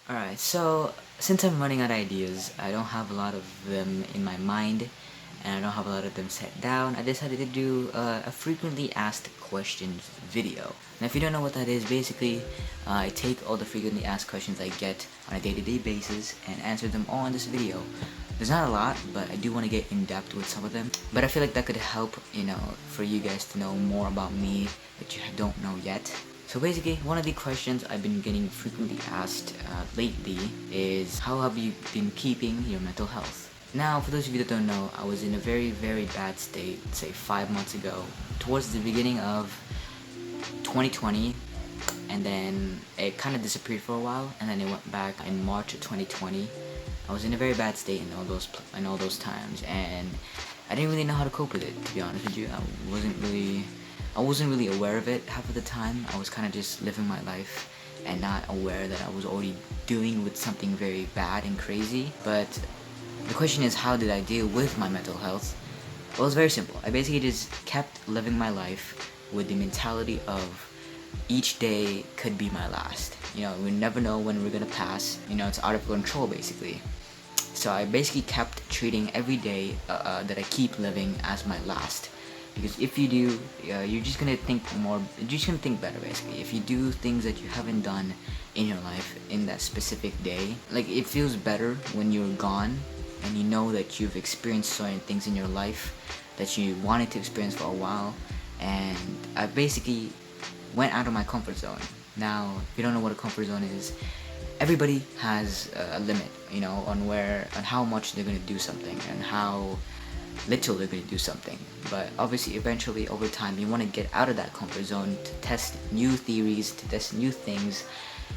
Alright, so since I'm running out of ideas, I don't have a lot of them in my mind, and I don't have a lot of them set down, I decided to do a frequently asked questions video. Now if you don't know what that is, basically, I take all the frequently asked questions I get on a day-to-day basis and answer them all in this video. There's not a lot, but I do want to get in depth with some of them. But I feel like that could help, for you guys to know more about me that you don't know yet. So basically, one of the questions I've been getting frequently asked lately is, how have you been keeping your mental health? Now, for those of you that don't know, I was in a very, very bad state, say 5 months ago, towards the beginning of 2020, and then it kind of disappeared for a while, and then it went back in March of 2020. I was in a very bad state in all those times, and I didn't really know how to cope with it. To be honest with you, I wasn't really aware of it half of the time. I was kind of just living my life and not aware that I was already dealing with something very bad and crazy. But the question is, how did I deal with my mental health? Well, it's very simple. I basically just kept living my life with the mentality of each day could be my last. We never know when we're gonna pass. It's out of control basically. So I basically kept treating every day that I keep living as my last. Because if you do, you're just gonna think more. You're just gonna think better, basically. If you do things that you haven't done in your life in that specific day, like it feels better when you're gone, and you know that you've experienced certain things in your life that you wanted to experience for a while. And I basically went out of my comfort zone. Now, if you don't know what a comfort zone is, everybody has a limit, on how much they're gonna do something and how little they're going to do something. But obviously, eventually, over time, you want to get out of that comfort zone to test new theories, to test new things.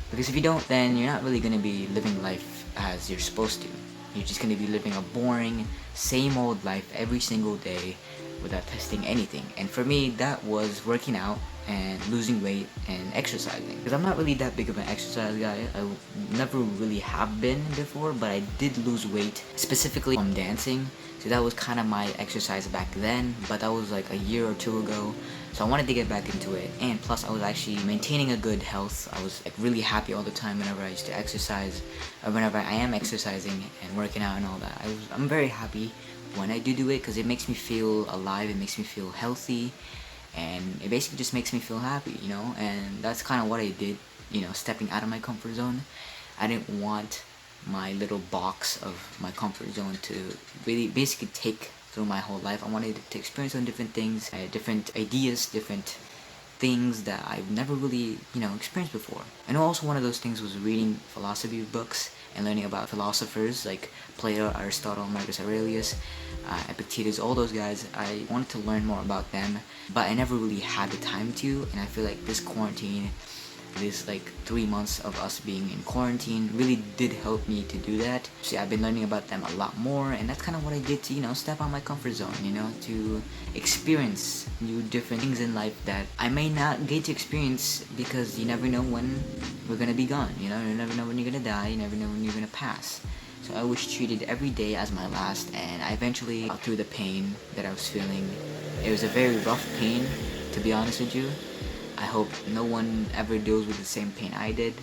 Because if you don't, then you're not really going to be living life as you're supposed to. You're just going to be living a boring, same old life every single day without testing anything. And for me, that was working out and losing weight and exercising. Because I'm not really that big of an exercise guy. I never really have been before, but I did lose weight specifically from dancing. So that was kind of my exercise back then, but that was like a year or two ago. So I wanted to get back into it, and plus I was actually maintaining a good health. I was like really happy all the time whenever I used to exercise, or whenever I am exercising and working out and all that. I'm very happy when I do it because it makes me feel alive, it makes me feel healthy, and it basically just makes me feel happy, and that's kind of what I did, stepping out of my comfort zone. I didn't want my little box of my comfort zone to really basically take through my whole life. I wanted to experience on different things, different ideas, different things that I've never really, experienced before. And also one of those things was reading philosophy books and learning about philosophers like Plato, Aristotle, Marcus Aurelius, Epictetus, all those guys. I wanted to learn more about them, but I never really had the time to, and I feel like this quarantine, this like 3 months of us being in quarantine really did help me to do that. See, I've been learning about them a lot more, and that's kind of what I did to, step out my comfort zone, to experience new different things in life that I may not get to experience because you never know when we're gonna be gone, you never know when you're gonna die, you never know when you're gonna pass. So I was treated every day as my last, and I eventually got through the pain that I was feeling. It was a very rough pain, to be honest with you. I hope no one ever deals with the same pain I did,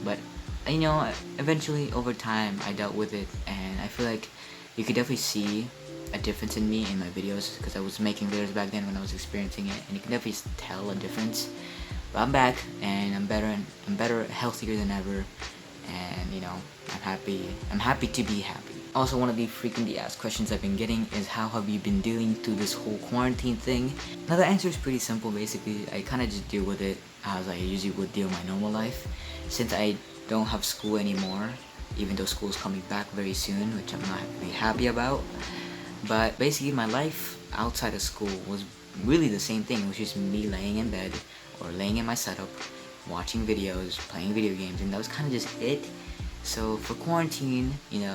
but eventually over time I dealt with it, and I feel like you could definitely see a difference in me in my videos because I was making videos back then when I was experiencing it, and you can definitely tell a difference. But I'm back, and I'm better, healthier than ever, and I'm happy to be happy. Also, one of the frequently asked questions I've been getting is, how have you been dealing through this whole quarantine thing? Now the answer is pretty simple basically. I kind of just deal with it as I usually would deal my normal life. Since I don't have school anymore, even though school's coming back very soon, which I'm not really happy about. But basically my life outside of school was really the same thing. It was just me laying in bed or laying in my setup, watching videos, playing video games, and that was kind of just it. So for quarantine,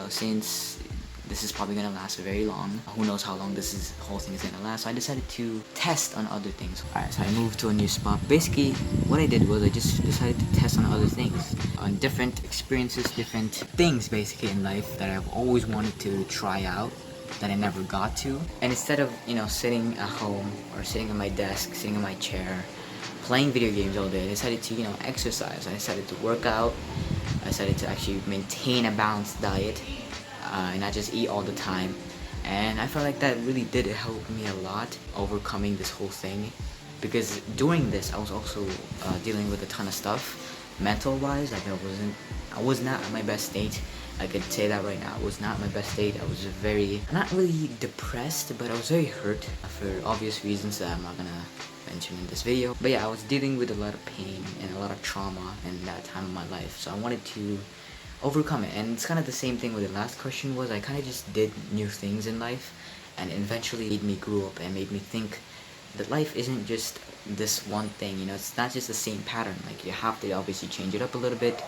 since this is probably gonna last very long, who knows how long this whole thing is gonna last, so I decided to test on other things. Alright, so I moved to a new spot. Basically, what I did was I just decided to test on other things, on different experiences, different things basically in life that I've always wanted to try out, that I never got to. And instead of, sitting at home or sitting at my desk, sitting in my chair, playing video games all day. I decided to, exercise. I decided to work out. I decided to actually maintain a balanced diet and not just eat all the time. And I felt like that really did help me a lot overcoming this whole thing, because during this I was also dealing with a ton of stuff mental wise. Like I was not at my best state. I could say that right now. I was not at my best state. I was very, not really depressed, but I was very hurt for obvious reasons that I'm not gonna mention in this video. But yeah, I was dealing with a lot of pain and a lot of trauma in that time of my life. So I wanted to overcome it. And it's kind of the same thing with the last question was, I kind of just did new things in life, and eventually made me grow up and made me think that life isn't just this one thing. It's not just the same pattern. Like, you have to obviously change it up a little bit,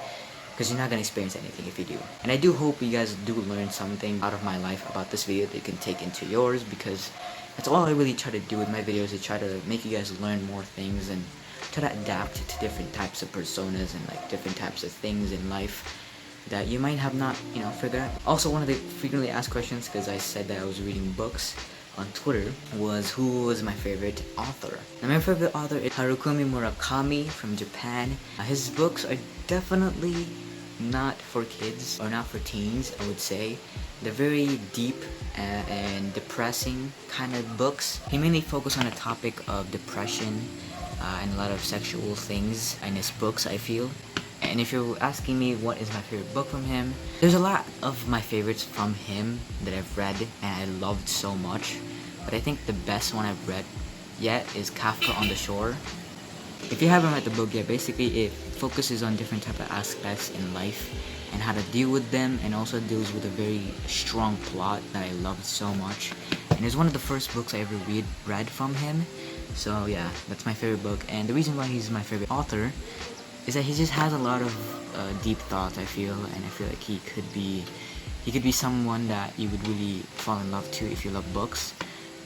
because you're not going to experience anything if you do. And I do hope you guys do learn something out of my life about this video that you can take into yours, because that's all I really try to do with my videos, is try to make you guys learn more things and try to adapt to different types of personas and like different types of things in life that you might have not, figured out. Also, one of the frequently asked questions, because I said that I was reading books on Twitter, was who was my favorite author. Now, my favorite author is Haruki Murakami from Japan. His books are definitely not for kids or not for teens, I would say. They're very deep and depressing kind of books. He mainly focused on the topic of depression and a lot of sexual things in his books, I feel. And if you're asking me what is my favorite book from him, there's a lot of my favorites from him that I've read and I loved so much. But I think the best one I've read yet is Kafka on the Shore. If you haven't read the book yet, basically it focuses on different type of aspects in life and how to deal with them, and also deals with a very strong plot that I loved so much. And it's one of the first books I ever read from him. So yeah, that's my favorite book. And the reason why he's my favorite author is that he just has a lot of deep thoughts, I feel, and I feel like he could be someone that you would really fall in love to if you love books,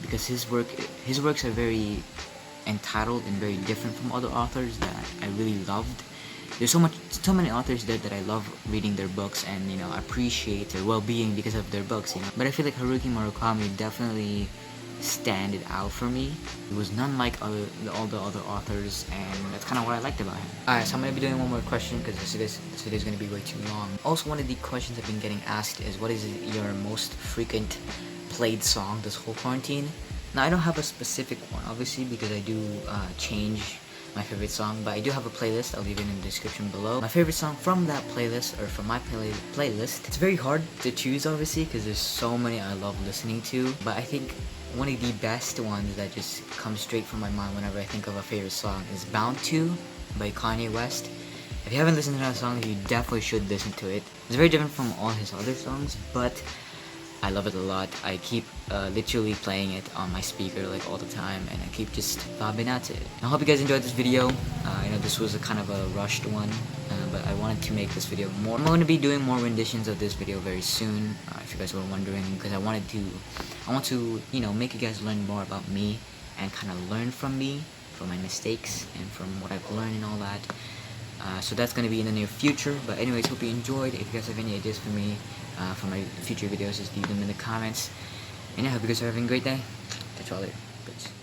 because his works are very entitled and very different from other authors that I really loved. There's so many authors there that I love reading their books and appreciate their well-being because of their books. But I feel like Haruki Murakami definitely stand out for me. It was none like all the other authors, and that's kind of what I liked about him. Alright, so I'm going to be doing one more question because this video is going to be way too long. Also, one of the questions I've been getting asked is, what is your most frequent played song this whole quarantine? Now, I don't have a specific one, obviously, because I do change my favorite song, but I do have a playlist. I'll leave it in the description below. My favorite song from that playlist, or from my playlist, it's very hard to choose, obviously, because there's so many I love listening to, but I think one of the best ones that just comes straight from my mind whenever I think of a favorite song is Bound To by Kanye West. If you haven't listened to that song, you definitely should listen to it. It's very different from all his other songs, but I love it a lot. I keep literally playing it on my speaker like all the time, and I keep just bobbing out to it. I hope you guys enjoyed this video. I know this was a kind of a rushed one, but I wanted to make this video more. I'm going to be doing more renditions of this video very soon, if you guys were wondering, because I want to make you guys learn more about me and kind of learn from me, from my mistakes and from what I've learned and all that. So that's going to be in the near future. But anyways, hope you enjoyed. If you guys have any ideas for me for my future videos, just leave them in the comments. And yeah, hope you guys are having a great day. Catch you all later. Peace.